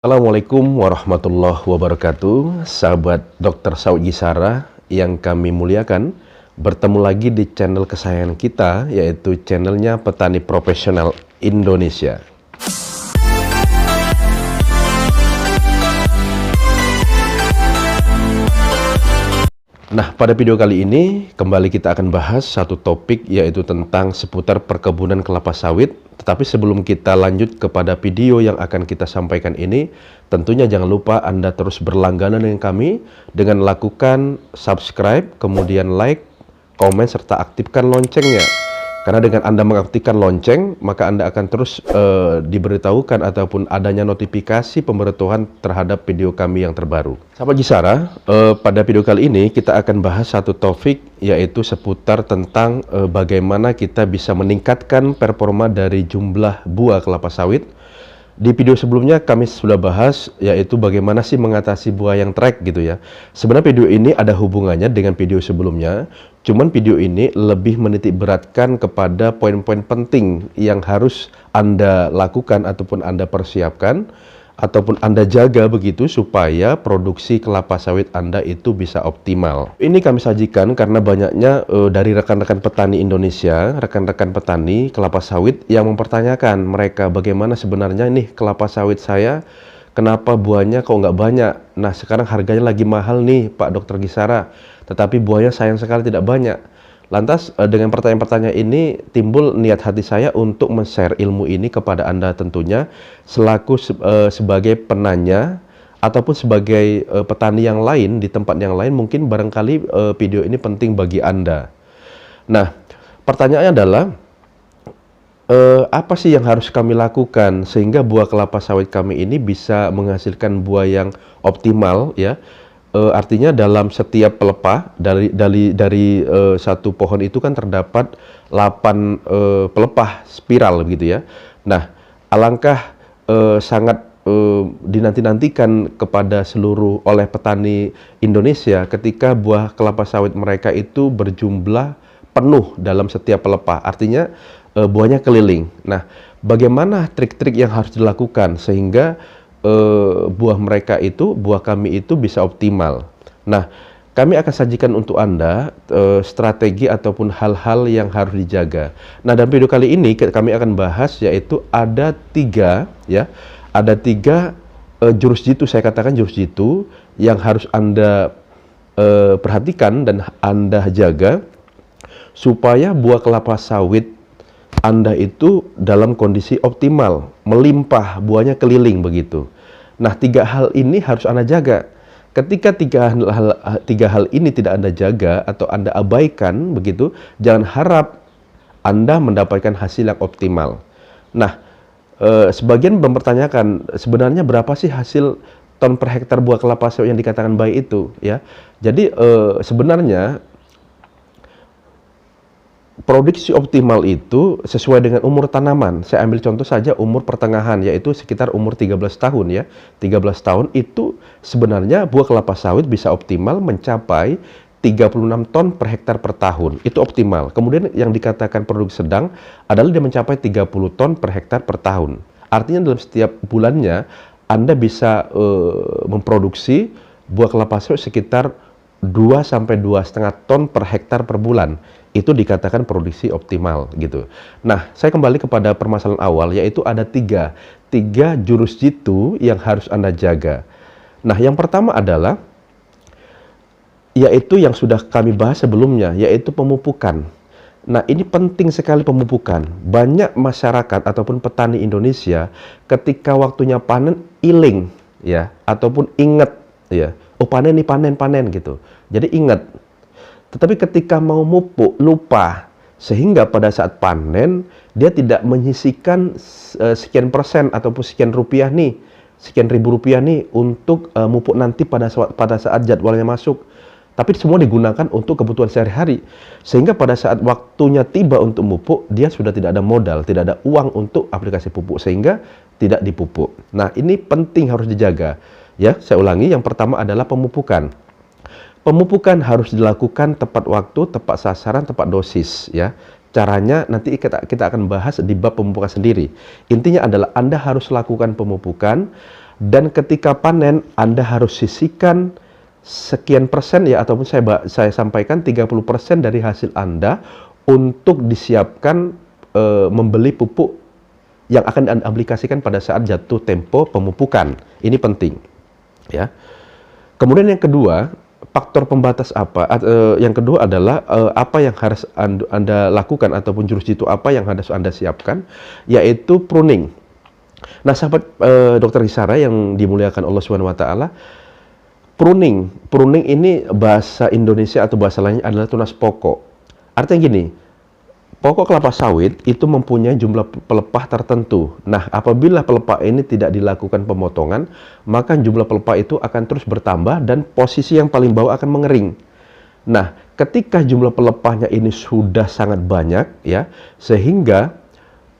Assalamualaikum warahmatullahi wabarakatuh, sahabat Dr. Saud Gisara yang kami muliakan. Bertemu lagi di channel kesayangan kita, yaitu channelnya Petani Profesional Indonesia. Nah, pada video kali ini kembali kita akan bahas satu topik, yaitu tentang seputar perkebunan kelapa sawit. Tetapi sebelum kita lanjut kepada video yang akan kita sampaikan ini, tentunya jangan lupa Anda terus berlangganan dengan kami dengan lakukan subscribe, kemudian like, komen, serta aktifkan loncengnya. Karena dengan Anda mengaktifkan lonceng, maka Anda akan terus diberitahukan ataupun adanya notifikasi pemberitahuan terhadap video kami yang terbaru. Sahabat Gisara, pada video kali ini kita akan bahas satu topik, yaitu seputar tentang bagaimana kita bisa meningkatkan performa dari jumlah buah kelapa sawit. Di video sebelumnya kami sudah bahas, yaitu bagaimana sih mengatasi buah yang trek gitu ya. Sebenarnya video ini ada hubungannya dengan video sebelumnya, cuman video ini lebih menitik beratkan kepada poin-poin penting yang harus Anda lakukan ataupun Anda persiapkan ataupun Anda jaga begitu supaya produksi kelapa sawit Anda itu bisa optimal. Ini kami sajikan karena banyaknya dari rekan-rekan petani Indonesia, rekan-rekan petani kelapa sawit yang mempertanyakan mereka bagaimana sebenarnya nih kelapa sawit saya, kenapa buahnya kok nggak banyak? Nah, sekarang harganya lagi mahal nih Pak Dr. Gisara, tetapi buahnya sayang sekali tidak banyak. Lantas dengan pertanyaan-pertanyaan ini timbul niat hati saya untuk men-share ilmu ini kepada Anda, tentunya selaku sebagai penanya ataupun sebagai petani yang lain di tempat yang lain, mungkin barangkali video ini penting bagi Anda. Nah, pertanyaannya adalah apa sih yang harus kami lakukan sehingga buah kelapa sawit kami ini bisa menghasilkan buah yang optimal ya. Artinya dalam setiap pelepah dari satu pohon itu kan terdapat 8 pelepah spiral begitu ya. Nah, alangkah sangat dinanti-nantikan kepada seluruh oleh petani Indonesia ketika buah kelapa sawit mereka itu berjumlah penuh dalam setiap pelepah. Artinya buahnya keliling. Nah, bagaimana trik-trik yang harus dilakukan sehingga buah kami itu bisa optimal. Nah, kami akan sajikan untuk Anda strategi ataupun hal-hal yang harus dijaga. Nah, dalam video kali ini kami akan bahas, yaitu ada tiga jurus jitu, saya katakan jurus jitu yang harus Anda perhatikan dan Anda jaga supaya buah kelapa sawit Anda itu dalam kondisi optimal, melimpah, buahnya keliling begitu. Nah, 3 hal ini harus Anda jaga. Ketika tiga hal ini tidak Anda jaga atau Anda abaikan begitu, jangan harap Anda mendapatkan hasil yang optimal. Nah, sebagian mempertanyakan sebenarnya berapa sih hasil ton per hektar buah kelapa sawit yang dikatakan baik itu ya. Jadi sebenarnya produksi optimal itu sesuai dengan umur tanaman. Saya ambil contoh saja umur pertengahan, yaitu sekitar umur 13 tahun ya. 13 tahun itu sebenarnya buah kelapa sawit bisa optimal mencapai 36 ton per hektar per tahun. Itu optimal. Kemudian yang dikatakan produksi sedang adalah dia mencapai 30 ton per hektar per tahun. Artinya dalam setiap bulannya Anda bisa memproduksi buah kelapa sawit sekitar 2 sampai 2,5 ton per hektar per bulan. Itu dikatakan produksi optimal gitu. Nah, saya kembali kepada permasalahan awal, yaitu ada tiga jurus jitu yang harus Anda jaga. Nah, yang pertama adalah yaitu yang sudah kami bahas sebelumnya, yaitu pemupukan. Nah, ini penting sekali pemupukan. Banyak masyarakat ataupun petani Indonesia ketika waktunya panen iling ya, ataupun ingat ya, oh panen nih, panen gitu. Jadi ingat. Tetapi ketika mau mupuk lupa, sehingga pada saat panen dia tidak menyisihkan sekian persen ataupun sekian rupiah nih, sekian ribu rupiah nih untuk mupuk nanti pada saat jadwalnya masuk. Tapi semua digunakan untuk kebutuhan sehari-hari, sehingga pada saat waktunya tiba untuk mupuk, dia sudah tidak ada modal, tidak ada uang untuk aplikasi pupuk, sehingga tidak dipupuk. Nah, ini penting, harus dijaga. Ya, saya ulangi, yang pertama adalah pemupukan. Pemupukan harus dilakukan tepat waktu, tepat sasaran, tepat dosis ya. Caranya nanti kita akan bahas di bab pemupukan sendiri. Intinya adalah Anda harus lakukan pemupukan Dan ketika panen, Anda harus sisihkan sekian persen ya, ataupun saya sampaikan 30% dari hasil Anda untuk disiapkan membeli pupuk yang akan Anda aplikasikan pada saat jatuh tempo pemupukan. Ini penting ya. Kemudian yang kedua, faktor pembatas apa? Yang kedua adalah apa yang harus Anda lakukan, ataupun jurus jitu apa yang harus Anda siapkan, yaitu pruning. Nah, sahabat Dr. Hisara yang dimuliakan Allah Subhanahu wa taala, pruning ini bahasa Indonesia atau bahasa lainnya adalah tunas pokok. Artinya gini, pokok kelapa sawit itu mempunyai jumlah pelepah tertentu. Nah, apabila pelepah ini tidak dilakukan pemotongan, maka jumlah pelepah itu akan terus bertambah dan posisi yang paling bawah akan mengering. Nah, ketika jumlah pelepahnya ini sudah sangat banyak ya, sehingga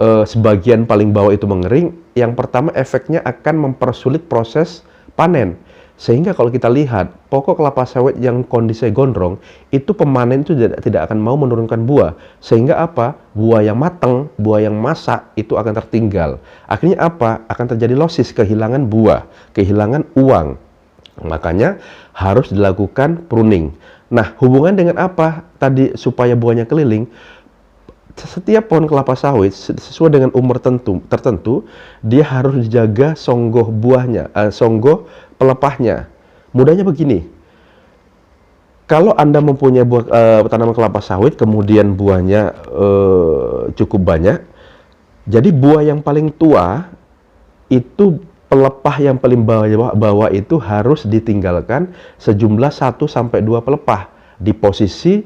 sebagian paling bawah itu mengering, yang pertama efeknya akan mempersulit proses panen. Sehingga kalau kita lihat pokok kelapa sawit yang kondisi gondrong, itu pemanen itu tidak akan mau menurunkan buah. Sehingga apa? Buah yang matang, buah yang masak itu akan tertinggal. Akhirnya apa? Akan terjadi losis, kehilangan buah, kehilangan uang. Makanya harus dilakukan pruning. Nah, hubungan dengan apa tadi supaya buahnya keliling? Setiap pohon kelapa sawit sesuai dengan umur tertentu, dia harus dijaga songgoh buahnya, songgoh pelepahnya. Mudahnya begini, kalau Anda mempunyai tanaman kelapa sawit, kemudian buahnya cukup banyak, jadi buah yang paling tua itu pelepah yang paling bawah itu harus ditinggalkan sejumlah 1-2 pelepah di posisi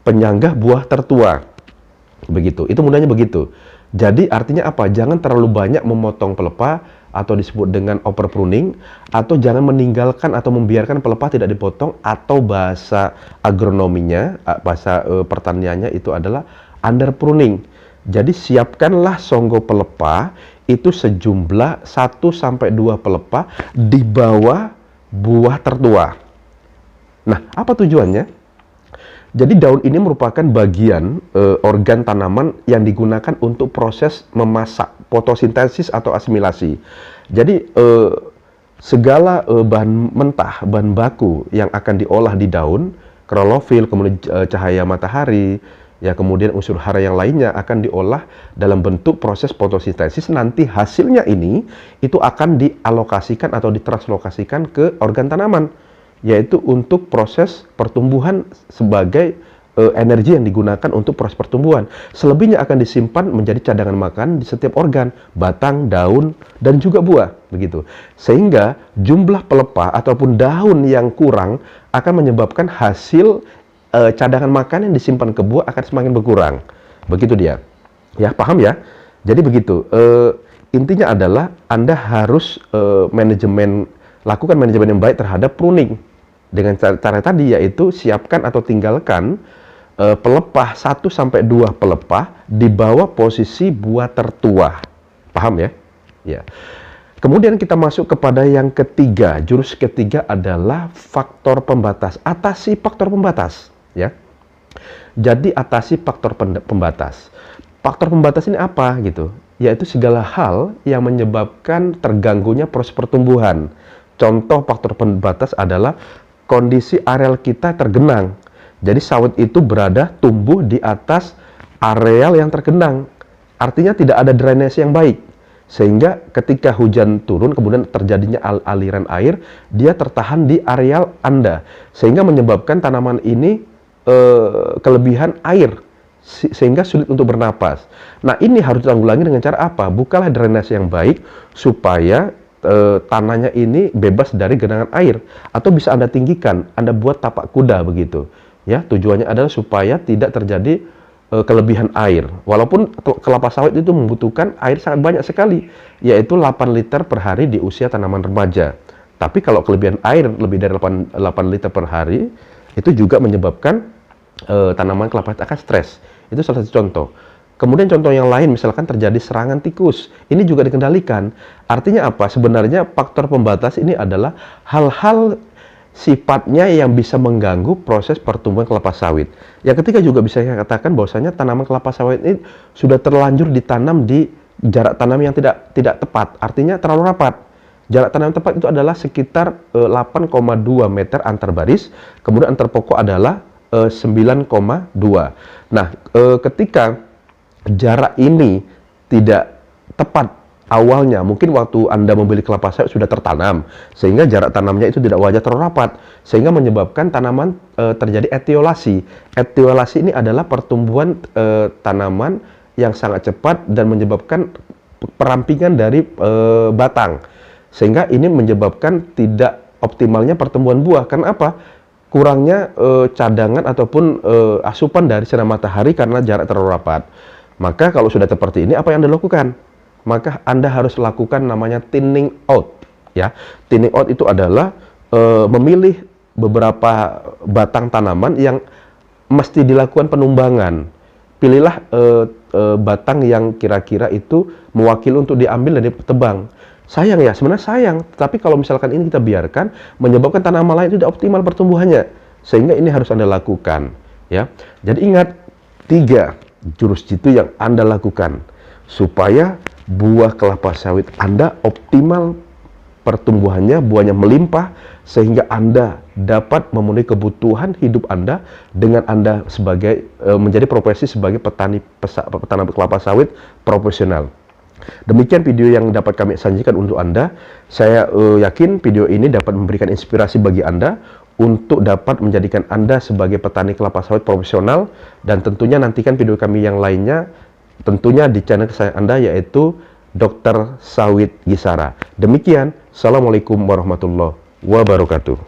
penyangga buah tertua. Begitu, itu mudahnya begitu. Jadi artinya apa? Jangan terlalu banyak memotong pelepah atau disebut dengan over pruning, atau jangan meninggalkan atau membiarkan pelepah tidak dipotong, atau bahasa agronominya, bahasa pertaniannya itu adalah under pruning. Jadi siapkanlah songgo pelepah itu sejumlah 1-2 pelepah di bawah buah tertua. Nah, apa tujuannya? Jadi daun ini merupakan bagian organ tanaman yang digunakan untuk proses memasak, fotosintesis atau asimilasi. Jadi segala bahan mentah, bahan baku yang akan diolah di daun, klorofil, kemudian cahaya matahari, ya kemudian unsur hara yang lainnya akan diolah dalam bentuk proses fotosintesis. Nanti hasilnya ini itu akan dialokasikan atau ditranslokasikan ke organ tanaman, yaitu untuk proses pertumbuhan sebagai energi yang digunakan untuk proses pertumbuhan. Selebihnya akan disimpan menjadi cadangan makan di setiap organ, batang, daun, dan juga buah, begitu. Sehingga jumlah pelepah ataupun daun yang kurang akan menyebabkan hasil cadangan makan yang disimpan ke buah akan semakin berkurang. Begitu dia. Ya, paham ya? Jadi begitu. Intinya adalah Anda harus lakukan manajemen yang baik terhadap pruning. Dengan cara tadi, yaitu siapkan atau tinggalkan pelepah 1-2 pelepah di bawah posisi buah tertua. Paham ya? Ya. Kemudian kita masuk kepada yang ketiga. Jurus ketiga adalah faktor pembatas. Atasi faktor pembatas, ya. Jadi atasi faktor pembatas. Faktor pembatas ini apa gitu? Yaitu segala hal yang menyebabkan terganggunya proses pertumbuhan. Contoh faktor pembatas adalah kondisi areal kita tergenang. Jadi sawit itu tumbuh di atas areal yang tergenang. Artinya tidak ada drainase yang baik. Sehingga ketika hujan turun kemudian terjadinya aliran air, dia tertahan di areal Anda. Sehingga menyebabkan tanaman ini kelebihan air, sehingga sulit untuk bernapas. Nah, ini harus ditanggulangi dengan cara apa? Bukalah drainase yang baik supaya tanahnya ini bebas dari genangan air, atau bisa Anda tinggikan, Anda buat tapak kuda begitu. Ya, tujuannya adalah supaya tidak terjadi kelebihan air. Walaupun kelapa sawit itu membutuhkan air sangat banyak sekali, yaitu 8 liter per hari di usia tanaman remaja. Tapi kalau kelebihan air lebih dari 8 liter per hari, itu juga menyebabkan tanaman kelapa akan stres. Itu salah satu contoh. Kemudian contoh yang lain, misalkan terjadi serangan tikus, ini juga dikendalikan. Artinya apa? Sebenarnya faktor pembatas ini adalah hal-hal sifatnya yang bisa mengganggu proses pertumbuhan kelapa sawit. Yang ketiga juga bisa saya katakan bahwasanya tanaman kelapa sawit ini sudah terlanjur ditanam di jarak tanam yang tidak tepat, artinya terlalu rapat. Jarak tanam tepat itu adalah sekitar 8,2 meter antar baris, kemudian antar pokok adalah 9,2. Nah, ketika jarak ini tidak tepat awalnya, mungkin waktu Anda membeli kelapa sawit sudah tertanam, sehingga jarak tanamnya itu tidak wajar terlalu rapat, sehingga menyebabkan tanaman terjadi etiolasi. Etiolasi ini adalah pertumbuhan tanaman yang sangat cepat dan menyebabkan perampingan dari batang, sehingga ini menyebabkan tidak optimalnya pertumbuhan buah. Karena apa? Kurangnya cadangan ataupun asupan dari sinar matahari karena jarak terlalu rapat. Maka kalau sudah seperti ini, apa yang Anda lakukan? Maka Anda harus lakukan namanya thinning out. Ya, thinning out itu adalah memilih beberapa batang tanaman yang mesti dilakukan penumbangan. Pilihlah batang yang kira-kira itu mewakili untuk diambil dan ditebang. Sayang ya, sebenarnya sayang. Tapi kalau misalkan ini kita biarkan, menyebabkan tanaman lain tidak optimal pertumbuhannya. Sehingga ini harus Anda lakukan. Ya, jadi ingat 3 jurus jitu yang Anda lakukan supaya buah kelapa sawit Anda optimal pertumbuhannya, buahnya melimpah, sehingga Anda dapat memenuhi kebutuhan hidup Anda dengan Anda sebagai menjadi profesi sebagai petani kelapa sawit profesional. Demikian video yang dapat kami sajikan untuk Anda. Saya yakin video ini dapat memberikan inspirasi bagi Anda untuk dapat menjadikan Anda sebagai petani kelapa sawit profesional, dan tentunya nantikan video kami yang lainnya tentunya di channel kesayangan Anda, yaitu Dr. Sawit Gisara. Demikian, Assalamualaikum warahmatullahi wabarakatuh.